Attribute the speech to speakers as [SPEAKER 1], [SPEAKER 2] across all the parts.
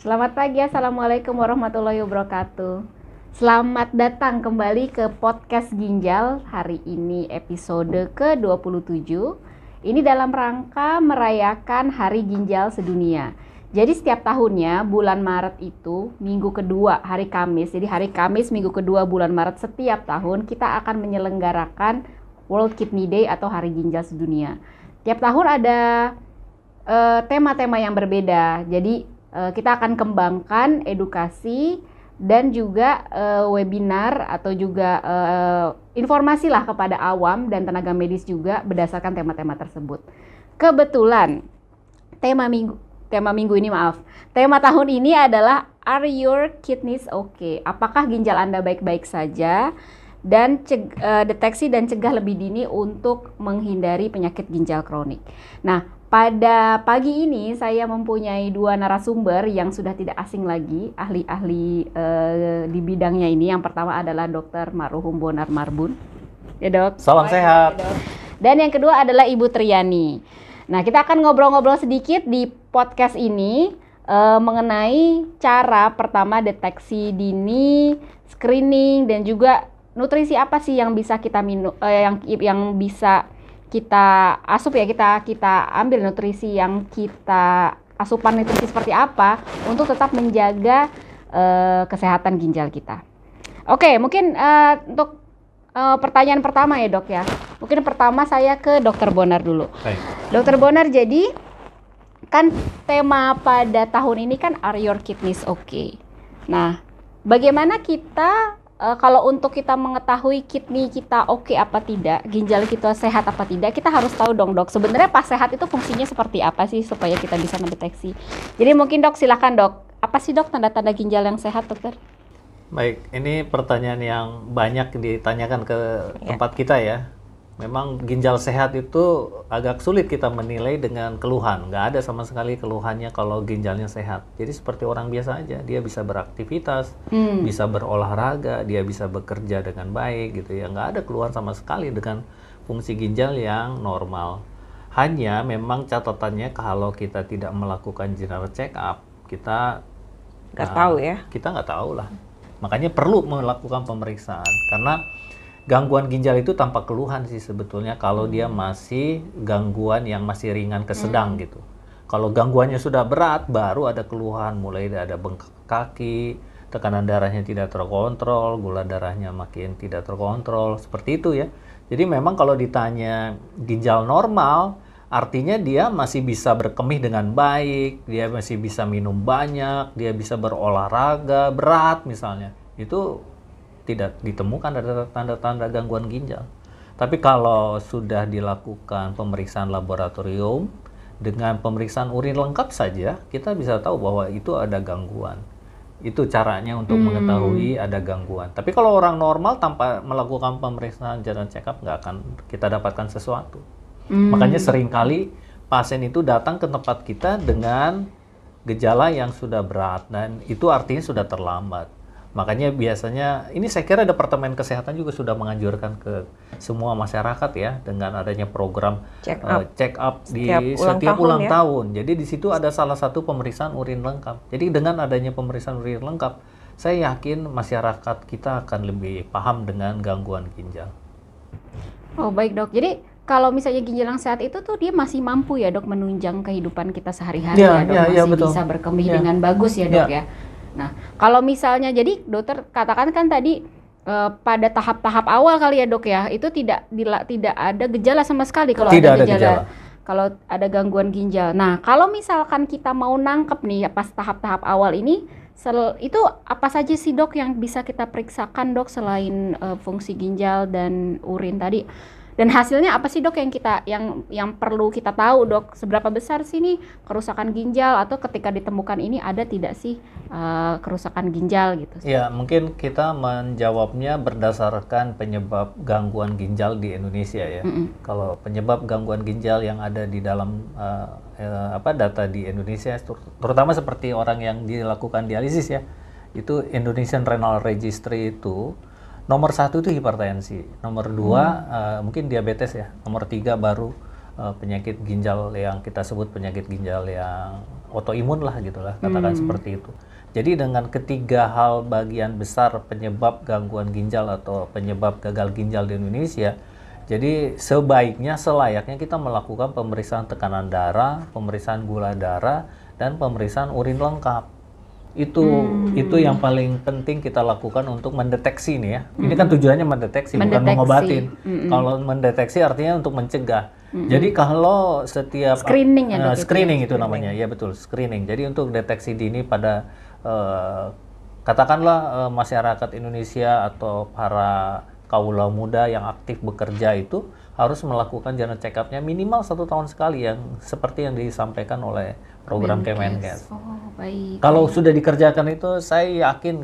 [SPEAKER 1] Selamat pagi, Assalamualaikum warahmatullahi wabarakatuh. Selamat datang kembali ke Podcast Ginjal. Hari ini episode ke-27. Ini dalam rangka merayakan Hari Ginjal Sedunia. Jadi setiap tahunnya bulan Maret itu minggu kedua hari Kamis. Jadi hari Kamis minggu kedua bulan Maret setiap tahun kita akan menyelenggarakan World Kidney Day atau Hari Ginjal Sedunia. Tiap tahun ada tema-tema yang berbeda. Jadi kita akan kembangkan edukasi dan juga webinar atau juga informasi lah kepada awam dan tenaga medis juga berdasarkan tema-tema tersebut. Kebetulan tema tahun ini adalah Are Your Kidneys Okay? Apakah ginjal Anda baik-baik saja? Dan deteksi dan cegah lebih dini untuk menghindari penyakit ginjal kronik. Nah, pada pagi ini saya mempunyai dua narasumber yang sudah tidak asing lagi, ahli-ahli di bidangnya ini. Yang pertama adalah Dr. Maruhum Bonar Marbun. Ya, Dok.
[SPEAKER 2] Salam sehat.
[SPEAKER 1] Ya, Dok. Dan yang kedua adalah Ibu Triani. Nah, kita akan ngobrol-ngobrol sedikit di podcast ini mengenai cara pertama deteksi dini, screening, dan juga nutrisi apa sih yang bisa kita minum, yang bisa kita asup ya, kita ambil nutrisi yang kita asupan nutrisi seperti apa untuk tetap menjaga kesehatan ginjal kita. Oke, mungkin untuk pertanyaan pertama ya, Dok ya. Mungkin pertama saya ke Dr. Bonar dulu.
[SPEAKER 2] Baik.
[SPEAKER 1] Dr. Bonar, jadi kan tema pada tahun ini kan Are Your Kidneys Okay? Nah, bagaimana kita kalau untuk kita mengetahui kidney kita oke apa tidak, ginjal kita sehat apa tidak, kita harus tahu dong, Dok. Sebenarnya pas sehat itu fungsinya seperti apa sih supaya kita bisa mendeteksi. Jadi mungkin Dok, silakan Dok. Apa sih Dok tanda-tanda ginjal yang sehat, Dokter?
[SPEAKER 2] Baik, ini pertanyaan yang banyak ditanyakan ke tempat kita ya. Memang ginjal sehat itu agak sulit kita menilai dengan keluhan. Nggak ada sama sekali keluhannya kalau ginjalnya sehat. Jadi seperti orang biasa aja, dia bisa beraktivitas, bisa berolahraga, dia bisa bekerja dengan baik gitu ya. Nggak ada keluhan sama sekali dengan fungsi ginjal yang normal. Hanya memang catatannya kalau kita tidak melakukan general check up, kita
[SPEAKER 3] nggak tahu ya.
[SPEAKER 2] Kita nggak tahu lah. Makanya perlu melakukan pemeriksaan karena gangguan ginjal itu tanpa keluhan sih sebetulnya kalau dia masih gangguan yang masih ringan ke sedang gitu. Kalau gangguannya sudah berat baru ada keluhan, mulai ada bengkak kaki, tekanan darahnya tidak terkontrol, gula darahnya makin tidak terkontrol, seperti itu ya. Jadi memang kalau ditanya ginjal normal, artinya dia masih bisa berkemih dengan baik, dia masih bisa minum banyak, dia bisa berolahraga berat misalnya. Itu tidak ditemukan ada tanda-tanda gangguan ginjal. Tapi kalau sudah dilakukan pemeriksaan laboratorium dengan pemeriksaan urin lengkap saja, kita bisa tahu bahwa itu ada gangguan. Itu caranya untuk mengetahui ada gangguan. Tapi kalau orang normal tanpa melakukan pemeriksaan general check up nggak akan kita dapatkan sesuatu. Makanya seringkali pasien itu datang ke tempat kita dengan gejala yang sudah berat dan itu artinya sudah terlambat. Makanya biasanya, ini saya kira Departemen Kesehatan juga sudah menganjurkan ke semua masyarakat ya, dengan adanya program check up di setiap ulang tahun. Jadi di situ ada salah satu pemeriksaan urin lengkap. Jadi dengan adanya pemeriksaan urin lengkap, saya yakin masyarakat kita akan lebih paham dengan gangguan ginjal.
[SPEAKER 1] Oh baik, Dok. Jadi kalau misalnya ginjal yang sehat itu tuh dia masih mampu ya, Dok, menunjang kehidupan kita sehari-hari ya, Dok. Masih bisa berkemih dengan bagus ya, Dok ya. Nah, kalau misalnya jadi dokter katakan kan tadi pada tahap-tahap awal kali ya, Dok ya, itu tidak ada gejala sama sekali kalau ada gejala. Kalau ada gangguan ginjal. Nah, kalau misalkan kita mau nangkep nih pas tahap-tahap awal ini, itu apa saja sih, Dok, yang bisa kita periksakan, Dok, selain fungsi ginjal dan urin tadi? Dan hasilnya apa sih, Dok, yang perlu kita tahu, Dok? Seberapa besar sih nih kerusakan ginjal, atau ketika ditemukan ini ada tidak sih kerusakan ginjal gitu?
[SPEAKER 2] Ya, mungkin kita menjawabnya berdasarkan penyebab gangguan ginjal di Indonesia ya. Kalau penyebab gangguan ginjal yang ada di dalam data di Indonesia, terutama seperti orang yang dilakukan dialisis ya, itu Indonesian Renal Registry itu nomor 1 itu hipertensi, nomor 2 mungkin diabetes ya, nomor 3 baru penyakit ginjal yang kita sebut penyakit ginjal yang autoimun lah gitulah, katakan seperti itu. Jadi dengan ketiga hal bagian besar penyebab gangguan ginjal atau penyebab gagal ginjal di Indonesia, jadi sebaiknya selayaknya kita melakukan pemeriksaan tekanan darah, pemeriksaan gula darah, dan pemeriksaan urin lengkap. Itu yang paling penting kita lakukan untuk mendeteksi nih ya. Ini kan tujuannya mendeteksi, bukan mengobatin. Kalau mendeteksi artinya untuk mencegah. Jadi kalau setiap
[SPEAKER 1] screening ya,
[SPEAKER 2] screening itu namanya, ya betul, screening. Jadi untuk deteksi dini pada katakanlah masyarakat Indonesia atau para kaula muda yang aktif bekerja itu harus melakukan general check up-nya minimal 1 tahun sekali, yang seperti yang disampaikan oleh program Kemenkes.
[SPEAKER 1] Baik.
[SPEAKER 2] Kalau sudah dikerjakan itu,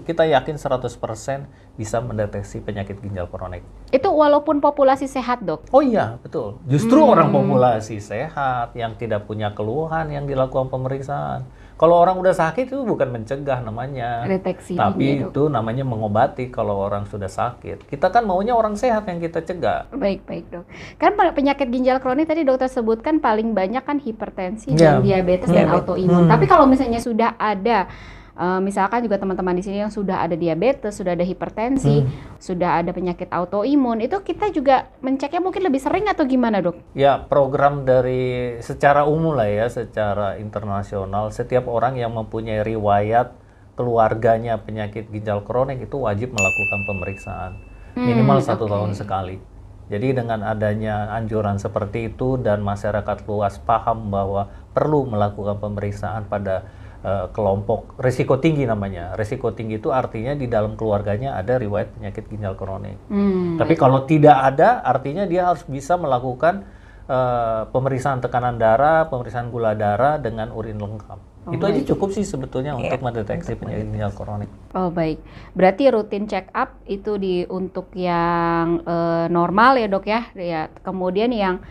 [SPEAKER 2] kita yakin 100% bisa mendeteksi penyakit ginjal kronik.
[SPEAKER 1] Itu walaupun populasi sehat, Dok?
[SPEAKER 2] Oh iya, betul. Justru orang populasi sehat yang tidak punya keluhan yang dilakukan pemeriksaan. Kalau orang udah sakit itu bukan mencegah namanya,
[SPEAKER 1] deteksi
[SPEAKER 2] tapi
[SPEAKER 1] dini,
[SPEAKER 2] itu namanya mengobati. Kalau orang sudah sakit, kita kan maunya orang sehat yang kita cegah.
[SPEAKER 1] Baik, Dok. Kan penyakit ginjal kronik tadi dokter sebutkan paling banyak kan hipertensi dan diabetes dan autoimun. Tapi kalau misalnya sudah ada misalkan juga teman-teman di sini yang sudah ada diabetes, sudah ada hipertensi, sudah ada penyakit autoimun, itu kita juga menceknya mungkin lebih sering atau gimana, Dok?
[SPEAKER 2] Ya, program dari secara umum lah ya, secara internasional, setiap orang yang mempunyai riwayat keluarganya penyakit ginjal kronik itu wajib melakukan pemeriksaan minimal 1 tahun sekali. Jadi dengan adanya anjuran seperti itu dan masyarakat luas paham bahwa perlu melakukan pemeriksaan pada kelompok risiko tinggi namanya. Risiko tinggi itu artinya di dalam keluarganya ada riwayat penyakit ginjal kronik. Tapi kalau tidak ada, artinya dia harus bisa melakukan pemeriksaan tekanan darah, pemeriksaan gula darah dengan urin lengkap. Itu aja cukup sih sebetulnya untuk mendeteksi penyakit ginjal kronik.
[SPEAKER 1] Oh baik, berarti rutin check up itu untuk yang normal ya, Dok ya. Kemudian yang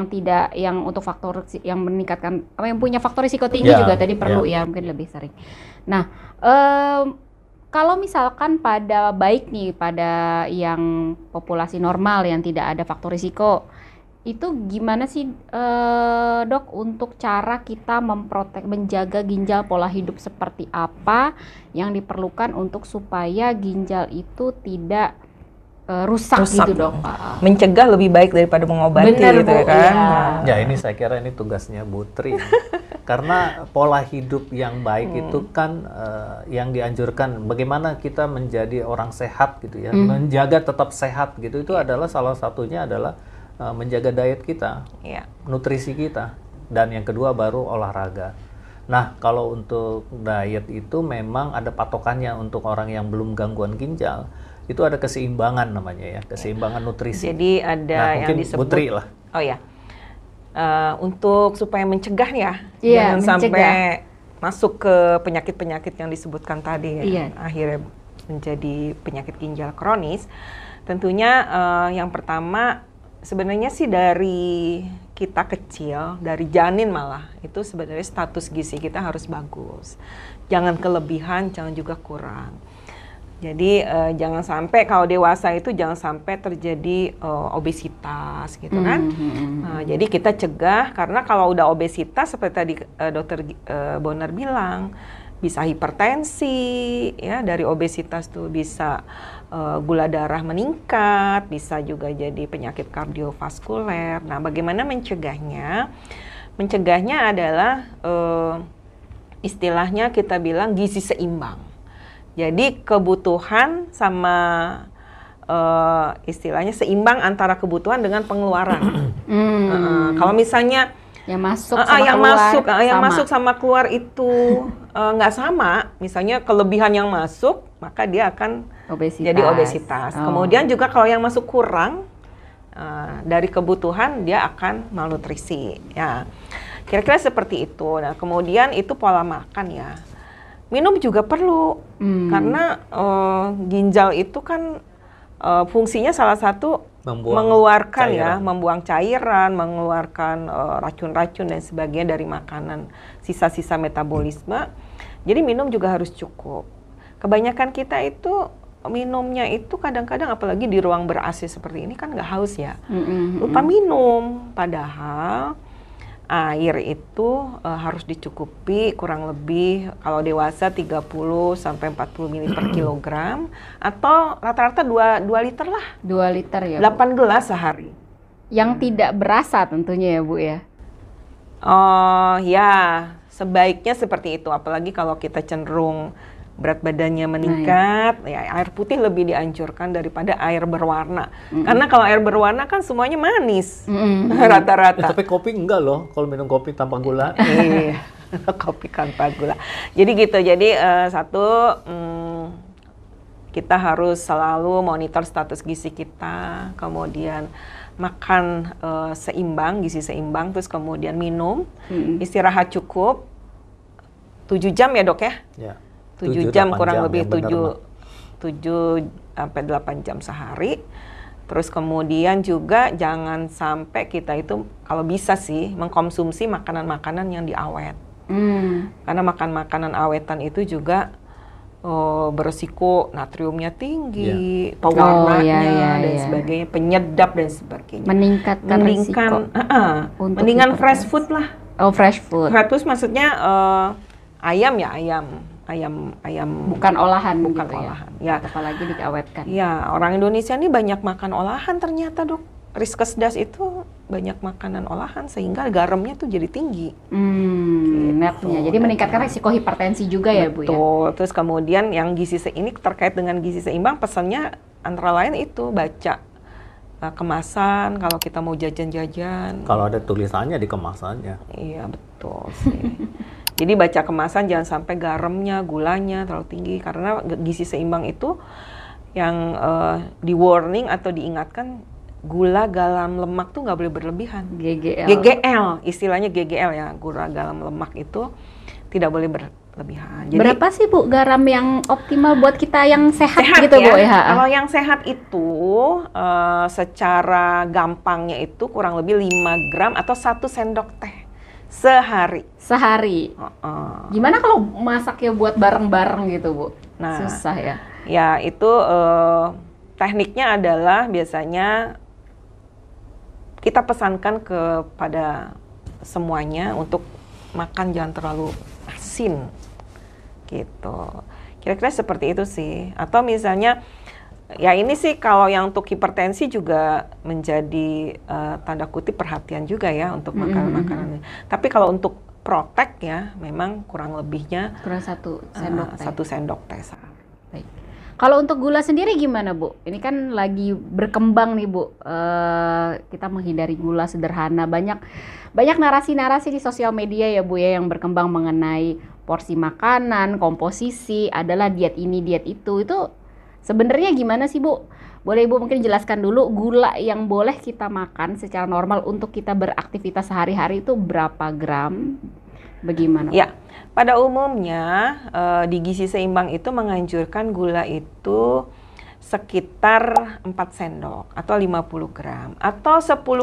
[SPEAKER 1] tidak, yang untuk faktor yang meningkatkan, yang punya faktor risiko tinggi juga tadi perlu ya mungkin lebih sering. Nah, kalau misalkan pada yang populasi normal yang tidak ada faktor risiko, itu gimana sih Dok untuk cara kita menjaga ginjal, pola hidup seperti apa yang diperlukan untuk supaya ginjal itu tidak rusak gitu, Dok?
[SPEAKER 3] Mencegah lebih baik daripada mengobati.
[SPEAKER 1] Bener,
[SPEAKER 3] gitu
[SPEAKER 1] Bu,
[SPEAKER 3] kan.
[SPEAKER 2] Ya ini saya kira ini tugasnya Bu Tri. Karena pola hidup yang baik itu kan yang dianjurkan bagaimana kita menjadi orang sehat gitu ya, menjaga tetap sehat gitu, itu adalah salah satunya adalah menjaga diet kita, nutrisi kita, dan yang kedua baru olahraga. Nah, kalau untuk diet itu memang ada patokannya untuk orang yang belum gangguan ginjal. Itu ada keseimbangan namanya ya, keseimbangan nutrisi.
[SPEAKER 3] Jadi ada yang disebut
[SPEAKER 2] Putri lah.
[SPEAKER 3] Oh ya, untuk supaya mencegah ya,
[SPEAKER 1] mencegah.
[SPEAKER 3] jangan sampai masuk ke penyakit-penyakit yang disebutkan tadi, akhirnya menjadi penyakit ginjal kronis. Tentunya yang pertama sebenarnya sih dari kita kecil, dari janin malah, itu sebenarnya status gizi kita harus bagus. Jangan kelebihan, jangan juga kurang. Jadi jangan sampai kalau dewasa itu jangan sampai terjadi obesitas gitu kan. Nah, jadi kita cegah, karena kalau udah obesitas seperti tadi Dokter Bonar bilang, bisa hipertensi ya, dari obesitas tuh bisa gula darah meningkat, bisa juga jadi penyakit kardiovaskuler. Nah, bagaimana mencegahnya? Mencegahnya adalah istilahnya kita bilang gizi seimbang. Jadi kebutuhan sama istilahnya seimbang antara kebutuhan dengan pengeluaran. Kalau misalnya
[SPEAKER 1] yang masuk
[SPEAKER 3] sama keluar itu nggak sama, misalnya kelebihan yang masuk, maka dia akan jadi obesitas. Kemudian juga kalau yang masuk kurang dari kebutuhan, dia akan malnutrisi. Ya, kira-kira seperti itu. Nah, kemudian itu pola makan ya. Minum juga perlu, karena ginjal itu kan fungsinya salah satu mengeluarkan cairan. Membuang cairan, mengeluarkan racun-racun dan sebagainya dari makanan, sisa-sisa metabolisme. Jadi minum juga harus cukup. Kebanyakan kita itu minumnya itu kadang-kadang apalagi di ruang ber-AC seperti ini kan nggak haus ya, lupa minum. Padahal air itu harus dicukupi kurang lebih kalau dewasa 30 sampai 40 ml per kilogram atau rata-rata 2 liter lah.
[SPEAKER 1] 2 liter ya,
[SPEAKER 3] 8 gelas sehari.
[SPEAKER 1] Yang tidak berasa tentunya ya Bu ya.
[SPEAKER 3] Oh ya, sebaiknya seperti itu. Apalagi kalau kita cenderung berat badannya meningkat, ya air putih lebih dianjurkan daripada air berwarna. Karena kalau air berwarna kan semuanya manis, rata-rata.
[SPEAKER 2] Tapi kopi enggak loh, kalau minum kopi tanpa gula.
[SPEAKER 3] Iya, kopi tanpa gula. Jadi gitu, jadi kita harus selalu monitor status gizi kita, kemudian makan seimbang, gizi seimbang, terus kemudian minum, istirahat cukup, 7 jam ya dok ya?
[SPEAKER 2] Ya.
[SPEAKER 3] 7 jam kurang lebih 7 sampai 8 jam sehari. Terus kemudian juga jangan sampai kita itu kalau bisa sih mengkonsumsi makanan-makanan yang diawet. Karena makan makanan awetan itu juga beresiko natriumnya tinggi, pewarnanya dan sebagainya, penyedap dan sebagainya.
[SPEAKER 1] Meningkatkan risiko.
[SPEAKER 3] Mendingan fresh food lah.
[SPEAKER 1] Oh, fresh food.
[SPEAKER 3] Fresh food maksudnya ayam.
[SPEAKER 1] Bukan olahan,
[SPEAKER 3] bukan
[SPEAKER 1] gitu
[SPEAKER 3] olahan. Ya.
[SPEAKER 1] Apalagi diawetkan.
[SPEAKER 3] Ya, orang Indonesia ini banyak makan olahan ternyata dok. Riskesdas itu banyak makanan olahan sehingga garamnya tuh jadi tinggi.
[SPEAKER 1] Netnya. Jadi meningkatkan risiko hipertensi juga ya Bu ya.
[SPEAKER 3] Betul. Terus kemudian yang ini terkait dengan gizi seimbang, pesannya antara lain itu baca kemasan kalau kita mau jajan-jajan.
[SPEAKER 2] Kalau ada tulisannya di kemasannya.
[SPEAKER 3] Iya betul sih. Jadi baca kemasan jangan sampai garamnya, gulanya terlalu tinggi karena gizi seimbang itu yang di warning atau diingatkan gula, garam, lemak tuh nggak boleh berlebihan. GGL, istilahnya GGL ya, gula, garam, lemak itu tidak boleh berlebihan. Jadi,
[SPEAKER 1] berapa sih Bu garam yang optimal buat kita yang sehat gitu
[SPEAKER 3] ya?
[SPEAKER 1] Bu ya?
[SPEAKER 3] Kalau yang sehat itu secara gampangnya itu kurang lebih 5 gram atau 1 sendok teh sehari.
[SPEAKER 1] Gimana kalau masaknya buat bareng-bareng gitu Bu?
[SPEAKER 3] Nah,
[SPEAKER 1] susah ya?
[SPEAKER 3] Ya itu tekniknya adalah biasanya kita pesankan kepada semuanya untuk makan jangan terlalu asin gitu. Kira-kira seperti itu sih. Atau misalnya ya ini sih kalau yang untuk hipertensi juga menjadi tanda kutip perhatian juga ya untuk makanan-makanan. Tapi kalau untuk protek ya memang kurang lebihnya
[SPEAKER 1] kurang 1 sendok teh.
[SPEAKER 3] 1 sendok teh.
[SPEAKER 1] Baik. Kalau untuk gula sendiri gimana Bu? Ini kan lagi berkembang nih Bu. Kita menghindari gula sederhana. Banyak narasi-narasi di sosial media ya Bu ya yang berkembang mengenai porsi makanan, komposisi, adalah diet ini, diet itu. Itu sebenarnya gimana sih Bu? Boleh Ibu mungkin jelaskan dulu gula yang boleh kita makan secara normal untuk kita beraktivitas sehari-hari itu berapa gram? Bagaimana?
[SPEAKER 3] Ya, pada umumnya di gizi seimbang itu menganjurkan gula itu sekitar 4 sendok atau 50 gram atau 10%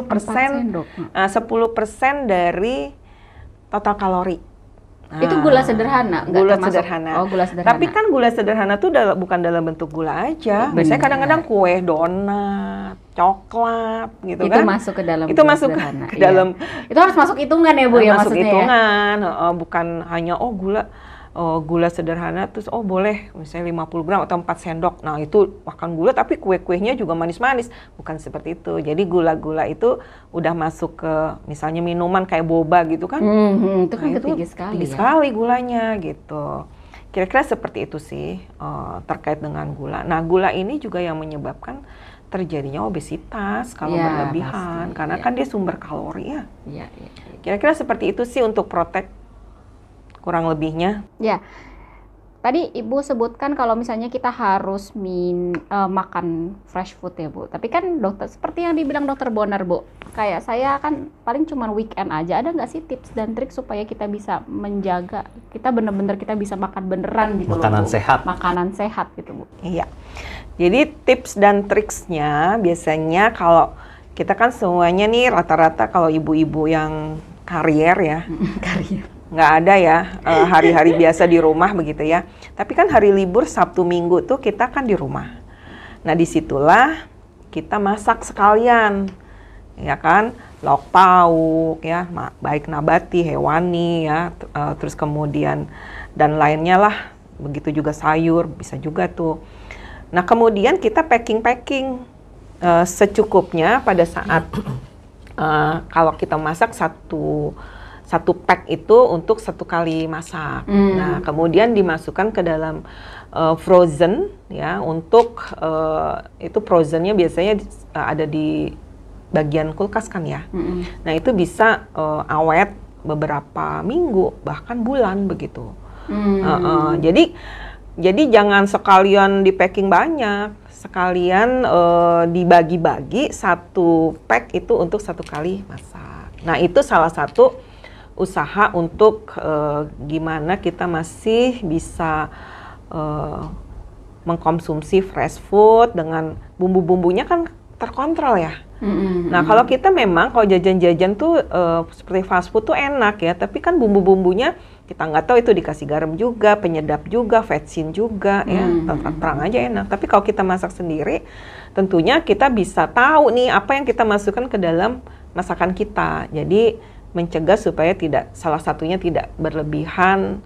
[SPEAKER 3] dari total kalori.
[SPEAKER 1] Itu gula sederhana?
[SPEAKER 3] Gula sederhana.
[SPEAKER 1] Oh, gula sederhana.
[SPEAKER 3] Tapi kan gula sederhana itu bukan dalam bentuk gula aja. Biasanya kadang-kadang kue, donat, coklat gitu
[SPEAKER 1] itu
[SPEAKER 3] kan.
[SPEAKER 1] Itu masuk ke dalam
[SPEAKER 3] itu
[SPEAKER 1] gula
[SPEAKER 3] masuk
[SPEAKER 1] sederhana.
[SPEAKER 3] Ke dalam.
[SPEAKER 1] Itu harus masuk hitungan ya Bu ya
[SPEAKER 3] masuk
[SPEAKER 1] maksudnya
[SPEAKER 3] hitungan.
[SPEAKER 1] Ya?
[SPEAKER 3] Bukan hanya gula sederhana terus boleh misalnya 50 gram atau 4 sendok. Nah, itu makan gula tapi kue-kuenya juga manis-manis. Bukan seperti itu. Jadi gula-gula itu udah masuk ke misalnya minuman kayak boba gitu kan.
[SPEAKER 1] Itu kan tinggi sekali
[SPEAKER 3] ya. Sekali gulanya gitu. Kira-kira seperti itu sih terkait dengan gula. Nah, gula ini juga yang menyebabkan terjadinya obesitas kalau berlebihan. Pasti. Karena kan dia sumber kalori ya. Kira-kira seperti itu sih untuk protek kurang lebihnya.
[SPEAKER 1] Ya, tadi Ibu sebutkan kalau misalnya kita harus makan fresh food ya Bu. Tapi kan dokter, seperti yang dibilang dokter Bonar Bu, kayak saya kan paling cuma weekend aja. Ada nggak sih tips dan trik supaya kita bisa menjaga, kita bener-bener kita bisa makan beneran gitu
[SPEAKER 2] makanan
[SPEAKER 1] Bu.
[SPEAKER 2] Sehat.
[SPEAKER 1] Makanan sehat gitu Bu.
[SPEAKER 3] Iya. Jadi tips dan triksnya biasanya kalau kita kan semuanya nih rata-rata kalau ibu-ibu yang karier ya.
[SPEAKER 1] Karier.
[SPEAKER 3] Nggak ada ya hari-hari biasa di rumah begitu ya. Tapi kan hari libur Sabtu Minggu tuh kita kan di rumah. Nah disitulah kita masak sekalian ya kan, lauk pauk, ya, baik nabati, hewani, ya, terus kemudian dan lainnya lah, begitu juga sayur, bisa juga tuh. Nah, kemudian kita packing secukupnya pada saat kalau kita masak satu pack itu untuk 1 kali masak. Nah, kemudian dimasukkan ke dalam frozen, ya, untuk itu frozennya biasanya ada di bagian kulkas kan ya. Nah, itu bisa awet beberapa minggu bahkan bulan begitu. Jadi jangan sekalian di packing banyak, sekalian dibagi-bagi 1 pack itu untuk 1 kali masak. Nah, itu salah satu usaha untuk gimana kita masih bisa mengkonsumsi fresh food dengan bumbu-bumbunya kan terkontrol ya. Nah, kalau kita memang kalau jajan-jajan tuh seperti fast food tuh enak ya, tapi kan bumbu-bumbunya kita nggak tahu itu dikasih garam juga, penyedap juga, vetsin juga, ya, terang aja enak. Tapi kalau kita masak sendiri, tentunya kita bisa tahu nih apa yang kita masukkan ke dalam masakan kita. Jadi mencegah supaya salah satunya tidak berlebihan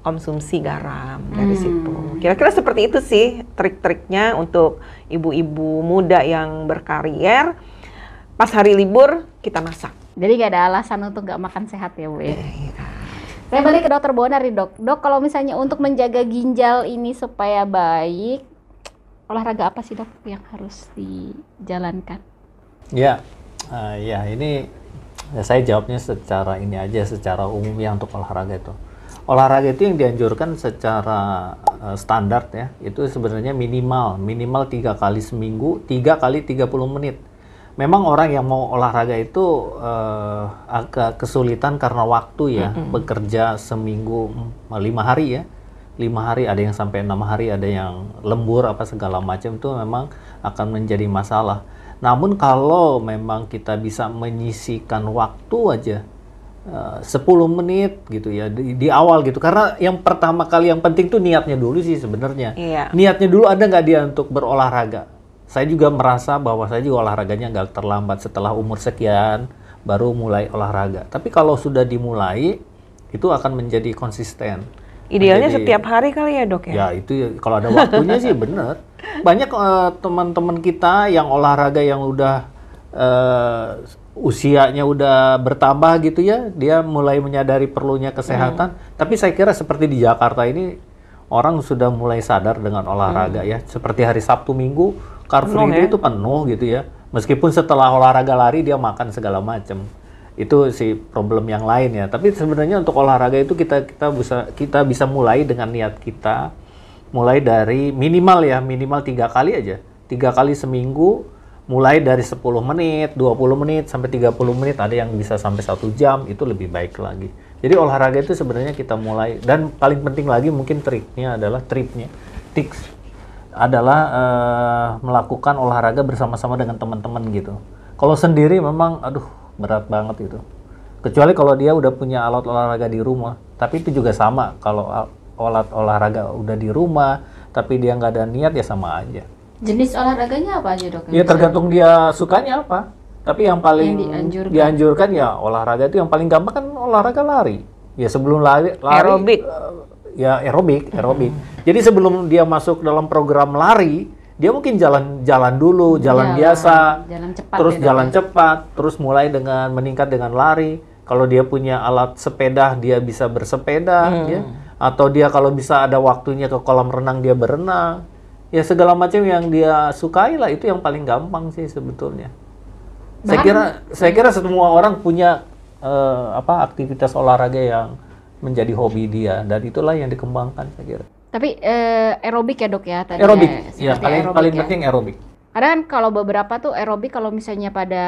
[SPEAKER 3] konsumsi garam dari situ. Kira-kira seperti itu sih trik-triknya untuk ibu-ibu muda yang berkarier. Pas hari libur kita masak.
[SPEAKER 1] Jadi nggak ada alasan untuk nggak makan sehat ya Bu ya? Saya balik ke Dokter Bonar nih Dok. Dok, kalau misalnya untuk menjaga ginjal ini supaya baik, olahraga apa sih Dok yang harus dijalankan?
[SPEAKER 2] Ya, ini saya jawabnya secara ini aja, secara umum ya untuk olahraga itu. Olahraga itu yang dianjurkan secara standar ya, itu sebenarnya minimal 3 kali seminggu, 3 kali 30 menit. Memang orang yang mau olahraga itu agak kesulitan karena waktu ya, bekerja seminggu 5 hari ya, 5 hari, ada yang sampai 6 hari, ada yang lembur apa segala macam, itu memang akan menjadi masalah. Namun kalau memang kita bisa menyisihkan waktu aja 10 menit gitu ya di awal gitu, karena yang pertama kali yang penting tuh niatnya dulu sih sebenarnya. Niatnya dulu ada nggak dia untuk berolahraga. Saya juga merasa bahwa saya juga olahraganya nggak terlambat, setelah umur sekian baru mulai olahraga. Tapi kalau sudah dimulai itu akan menjadi konsisten.
[SPEAKER 3] Idealnya setiap hari kali ya Dok ya?
[SPEAKER 2] Ya itu kalau ada waktunya sih bener. Banyak teman-teman kita yang olahraga yang udah usianya udah bertambah gitu ya, dia mulai menyadari perlunya kesehatan. Tapi saya kira seperti di Jakarta ini orang sudah mulai sadar dengan olahraga ya. Seperti hari Sabtu Minggu, Car Free Day itu penuh gitu ya. Meskipun setelah olahraga lari dia makan segala macam. Itu sih problem yang lain ya. Tapi sebenarnya untuk olahraga itu kita bisa mulai dengan niat kita. Mulai dari minimal 3 kali aja. 3 kali seminggu, mulai dari 10 menit, 20 menit, sampai 30 menit, ada yang bisa sampai 1 jam, itu lebih baik lagi. Jadi olahraga itu sebenarnya kita mulai, dan paling penting lagi mungkin tips adalah melakukan olahraga bersama-sama dengan teman-teman gitu. Kalau sendiri memang, berat banget itu. Kecuali kalau dia udah punya alat olahraga di rumah, tapi itu juga sama, kalau alat olahraga udah di rumah, tapi dia nggak ada niat ya sama aja.
[SPEAKER 1] Jenis olahraganya apa aja Dok?
[SPEAKER 2] Ya tergantung dia sukanya apa. Tapi yang paling dianjurkan ya olahraga itu yang paling gampang kan olahraga lari. Ya sebelum lari
[SPEAKER 3] aerobik.
[SPEAKER 2] Aerobik. Jadi sebelum dia masuk dalam program lari, dia mungkin jalan dulu, jalan biasa, terus jalan cepat, terus mulai dengan meningkat dengan lari. Kalau dia punya alat sepeda, dia bisa bersepeda, ya. Atau dia kalau bisa ada waktunya ke kolam renang, dia berenang. Ya segala macam yang dia sukai lah, itu yang paling gampang sih sebetulnya. Saya kira semua orang punya aktivitas olahraga yang menjadi hobi dia, dan itulah yang dikembangkan saya kira.
[SPEAKER 1] Tapi aerobik ya Dok ya tadi.
[SPEAKER 2] Aerobik, ya paling penting aerobik.
[SPEAKER 1] Ada kan kalau beberapa tuh aerobik kalau misalnya pada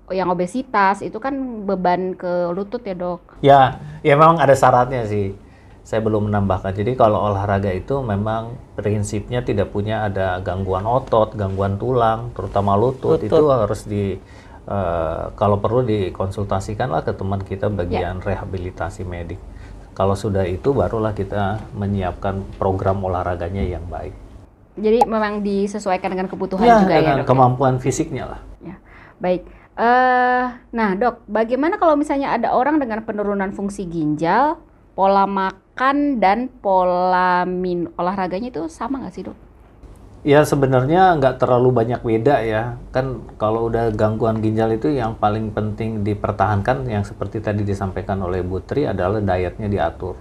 [SPEAKER 1] yang obesitas itu kan beban ke lutut ya Dok.
[SPEAKER 2] Ya memang ada syaratnya sih. Saya belum menambahkan. Jadi kalau olahraga itu memang prinsipnya tidak punya ada gangguan otot, gangguan tulang, terutama lutut. Itu harus kalau perlu dikonsultasikanlah ke teman kita bagian rehabilitasi medik. Kalau sudah itu barulah kita menyiapkan program olahraganya yang baik.
[SPEAKER 1] Jadi memang disesuaikan dengan kebutuhan juga ya Dok?
[SPEAKER 2] Kemampuan fisiknya lah.
[SPEAKER 1] Ya. Baik. Nah dok, bagaimana kalau misalnya ada orang dengan penurunan fungsi ginjal, pola makan dan pola olahraganya itu sama nggak sih dok?
[SPEAKER 2] Ya sebenarnya nggak terlalu banyak beda ya. Kan kalau udah gangguan ginjal itu yang paling penting dipertahankan yang seperti tadi disampaikan oleh Bu Tri adalah dietnya diatur.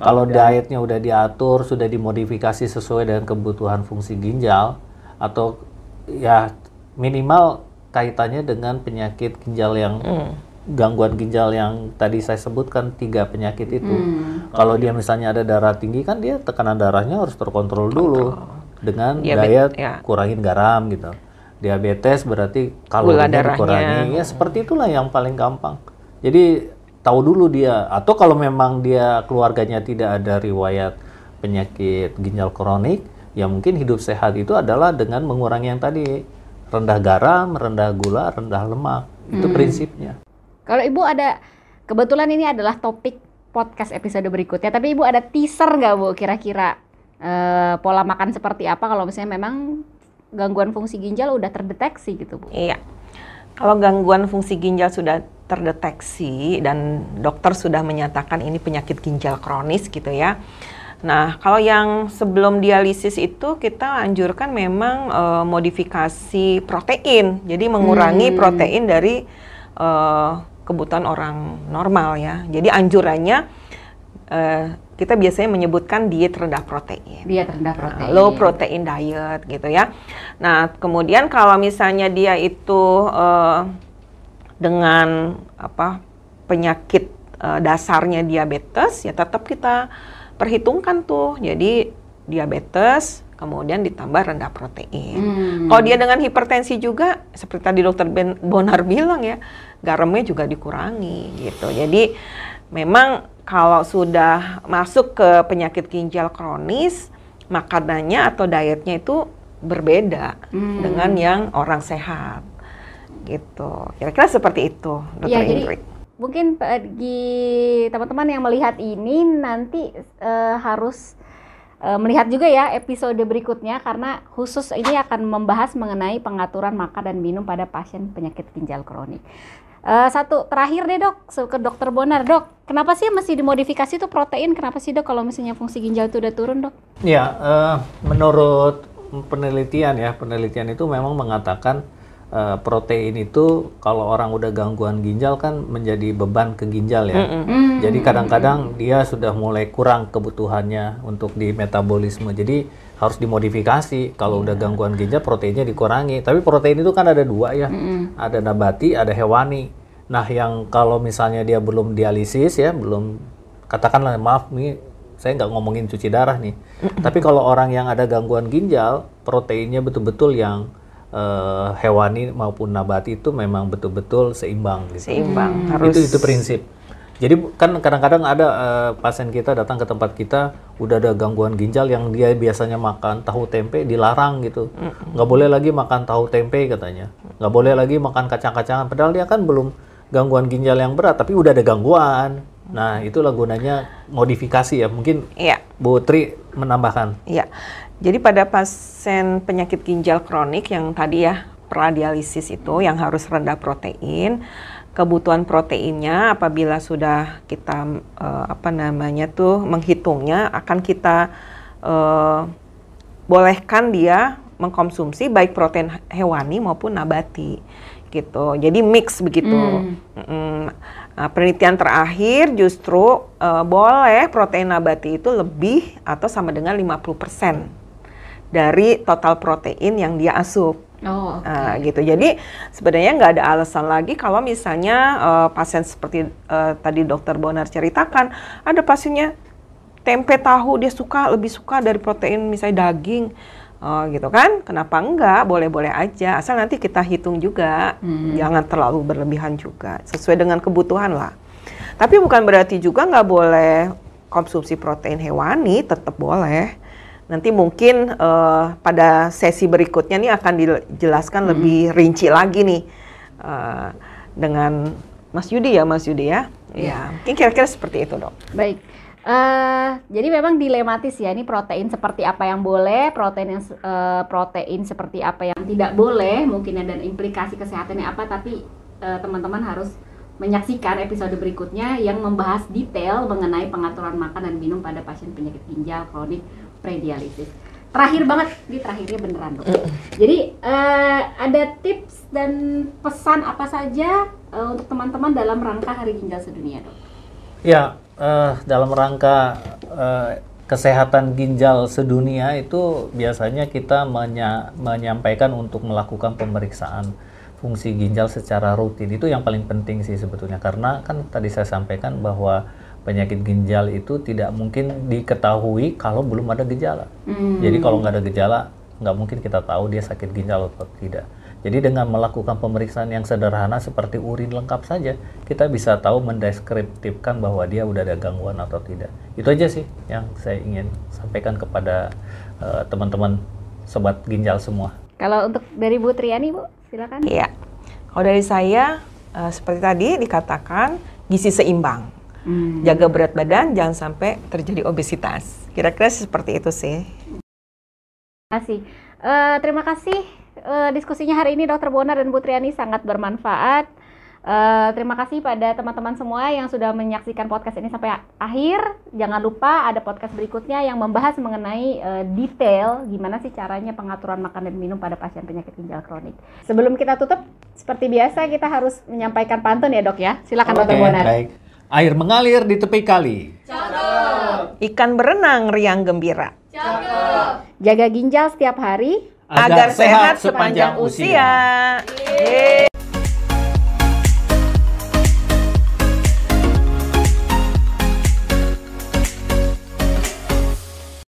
[SPEAKER 2] Kalau dietnya udah diatur, sudah dimodifikasi sesuai dengan kebutuhan fungsi ginjal atau ya minimal kaitannya dengan penyakit ginjal yang gangguan ginjal yang tadi saya sebutkan 3 penyakit itu. Kalau dia misalnya ada darah tinggi kan dia tekanan darahnya harus terkontrol dulu dengan diet kurangin garam gitu. Diabetes berarti kalorinya dikurangi. Ya seperti itulah yang paling gampang. Jadi tahu dulu dia, atau kalau memang dia keluarganya tidak ada riwayat penyakit ginjal kronik, ya mungkin hidup sehat itu adalah dengan mengurangi yang tadi, rendah garam, rendah gula, rendah lemak. Itu prinsipnya.
[SPEAKER 1] Kalau Ibu ada, kebetulan ini adalah topik podcast episode berikutnya, tapi Ibu ada teaser nggak Bu kira-kira pola makan seperti apa kalau misalnya memang gangguan fungsi ginjal udah terdeteksi gitu Bu?
[SPEAKER 3] Iya, kalau gangguan fungsi ginjal sudah terdeteksi dan dokter sudah menyatakan ini penyakit ginjal kronis gitu ya. Nah, kalau yang sebelum dialisis itu kita anjurkan memang modifikasi protein, jadi mengurangi protein dari kebutuhan orang normal ya. Jadi anjurannya kita biasanya menyebutkan diet rendah protein.
[SPEAKER 1] Diet rendah protein.
[SPEAKER 3] Low protein diet gitu ya. Nah, kemudian kalau misalnya dia itu dengan penyakit dasarnya diabetes, ya tetap kita perhitungkan tuh. Jadi diabetes kemudian ditambah rendah protein. Kalau dia dengan hipertensi juga, seperti tadi dokter Bonar bilang ya, garamnya juga dikurangi gitu. Jadi memang kalau sudah masuk ke penyakit ginjal kronis, makanannya atau dietnya itu berbeda dengan yang orang sehat gitu. Kira-kira seperti itu, Dr. Ingrid.
[SPEAKER 1] Mungkin bagi teman-teman yang melihat ini nanti harus melihat juga ya episode berikutnya, karena khusus ini akan membahas mengenai pengaturan makan dan minum pada pasien penyakit ginjal kronik. Satu terakhir deh dok, ke dokter Bonar. Dok, kenapa sih mesti dimodifikasi tuh protein? Kenapa sih dok kalau misalnya fungsi ginjal itu udah turun dok?
[SPEAKER 2] Ya, menurut penelitian itu memang mengatakan protein itu kalau orang udah gangguan ginjal kan menjadi beban ke ginjal ya. Jadi kadang-kadang dia sudah mulai kurang kebutuhannya untuk di metabolisme. Jadi harus dimodifikasi. Kalau udah gangguan ginjal proteinnya dikurangi. Tapi protein itu kan ada 2 ya. Ada nabati, ada hewani. Nah, yang kalau misalnya dia belum dialisis ya, belum, katakanlah maaf nih, saya nggak ngomongin cuci darah nih. Tapi kalau orang yang ada gangguan ginjal, proteinnya betul-betul yang hewani maupun nabati itu memang betul-betul seimbang gitu.
[SPEAKER 3] Seimbang, harus.
[SPEAKER 2] Itu prinsip. Jadi kan kadang-kadang ada pasien kita datang ke tempat kita udah ada gangguan ginjal yang dia biasanya makan tahu tempe dilarang gitu. Nggak boleh lagi makan tahu tempe katanya. Nggak boleh lagi makan kacang-kacangan. Padahal dia kan belum gangguan ginjal yang berat, tapi udah ada gangguan. Nah, itulah gunanya modifikasi ya. Mungkin Bu Tri menambahkan.
[SPEAKER 3] Iya. Jadi pada pasien penyakit ginjal kronik yang tadi ya pradialisis itu yang harus rendah protein, kebutuhan proteinnya apabila sudah kita menghitungnya akan kita bolehkan dia mengkonsumsi baik protein hewani maupun nabati gitu. Jadi mix begitu. Nah, penelitian terakhir justru boleh protein nabati itu lebih atau sama dengan 50% dari total protein yang dia asup. Gitu. Jadi sebenarnya nggak ada alasan lagi kalau misalnya pasien seperti tadi dokter Bonar ceritakan, ada pasiennya tempe tahu dia lebih suka dari protein misalnya daging, gitu kan? Kenapa enggak? Boleh-boleh aja, asal nanti kita hitung juga, jangan terlalu berlebihan juga, sesuai dengan kebutuhan lah. Tapi bukan berarti juga nggak boleh konsumsi protein hewani, tetap boleh. Nanti mungkin pada sesi berikutnya nih akan dijelaskan lebih rinci lagi nih dengan Mas Yudi ya. Ya, mungkin kira-kira seperti itu dok.
[SPEAKER 1] Baik, Jadi memang dilematis ya, ini protein seperti apa yang boleh, protein seperti apa yang tidak boleh, mungkin dan implikasi kesehatannya apa, tapi teman-teman harus menyaksikan episode berikutnya yang membahas detail mengenai pengaturan makan dan minum pada pasien penyakit ginjal kronik predialisis. Terakhir banget, di terakhirnya beneran dok. Jadi ada tips dan pesan apa saja untuk teman-teman dalam rangka Hari Ginjal Sedunia dok?
[SPEAKER 2] Ya, dalam rangka kesehatan ginjal sedunia itu biasanya kita menyampaikan untuk melakukan pemeriksaan fungsi ginjal secara rutin. Itu yang paling penting sih sebetulnya, karena kan tadi saya sampaikan bahwa penyakit ginjal itu tidak mungkin diketahui kalau belum ada gejala. Jadi kalau nggak ada gejala, nggak mungkin kita tahu dia sakit ginjal atau tidak. Jadi dengan melakukan pemeriksaan yang sederhana seperti urin lengkap saja, kita bisa tahu mendeskriptifkan bahwa dia udah ada gangguan atau tidak. Itu aja sih yang saya ingin sampaikan kepada teman-teman sobat ginjal semua.
[SPEAKER 1] Kalau untuk dari Bu Triani, Bu, silakan.
[SPEAKER 3] Iya. Kalau dari saya, seperti tadi dikatakan, gizi seimbang. Jaga berat badan, jangan sampai terjadi obesitas. Kira-kira seperti itu sih.
[SPEAKER 1] Terima kasih diskusinya hari ini Dr. Bonar dan Bu Triani sangat bermanfaat. Terima kasih pada teman-teman semua yang sudah menyaksikan podcast ini sampai akhir. Jangan lupa ada podcast berikutnya yang membahas mengenai detail gimana sih caranya pengaturan makan dan minum pada pasien penyakit ginjal kronik. Sebelum kita tutup, seperti biasa kita harus menyampaikan pantun ya dok ya. Silakan Dr. Bonar.
[SPEAKER 2] Baik. Air mengalir di tepi kali.
[SPEAKER 3] Cakep. Ikan berenang riang gembira.
[SPEAKER 1] Cakep. Jaga ginjal setiap hari
[SPEAKER 3] agar sehat sepanjang usia.